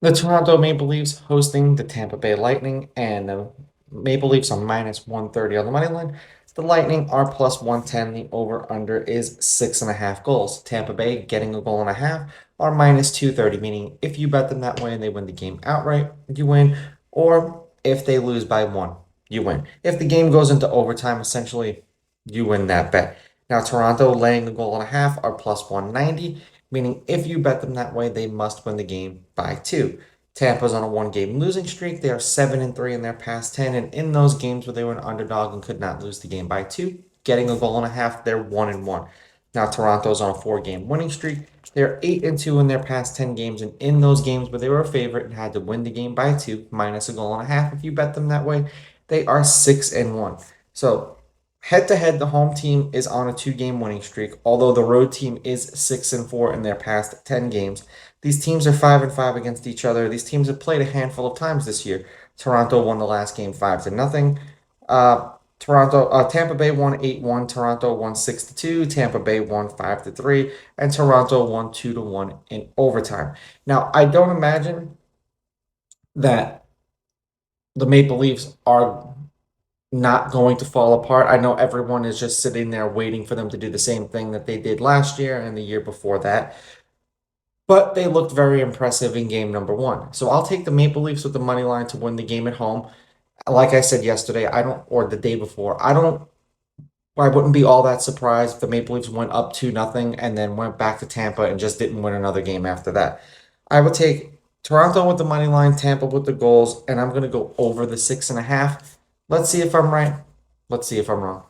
The Toronto Maple Leafs hosting the Tampa Bay Lightning, and the Maple Leafs are minus 130 on the money line. The Lightning are plus 110. The over-under is 6.5 goals. Tampa Bay getting a goal and a half are minus 230, meaning if you bet them that way and they win the game outright, you win, or if they lose by one, you win. If the game goes into overtime, essentially, you win that bet. Now, Toronto laying a goal and a half are plus 190, meaning if you bet them that way, they must win the game by two. Tampa's on a one-game losing streak. They are 7-3 in their past 10, and in those games where they were an underdog and could not lose the game by two, getting a goal and a half, they're 1-1. Now Toronto's on a four-game winning streak. They're 8-2 in their past 10 games, and in those games where they were a favorite and had to win the game by two, minus a goal and a half, if you bet them that way, they are 6-1. So head to head, the home team is on a two-game winning streak, although the road team is 6-4 in their past 10 games. These teams are 5-5 against each other. These teams have played a handful of times this year. Toronto won the last game 5-0. Tampa Bay won 8-1. Toronto won 6-2. Tampa Bay won 5-3, and Toronto won 2-1 in overtime. Now, I don't imagine that the Maple Leafs are not going to fall apart. I know everyone is just sitting there waiting for them to do the same thing that they did last year and the year before that. But they looked very impressive in game number one. So I'll take the Maple Leafs with the money line to win the game at home. Like I said yesterday, or the day before, I wouldn't be all that surprised if the Maple Leafs went up 2-0 and then went back to Tampa and just didn't win another game after that. I would take Toronto with the money line, Tampa with the goals, and I'm going to go over the 6.5. Let's see if I'm right. Let's see if I'm wrong.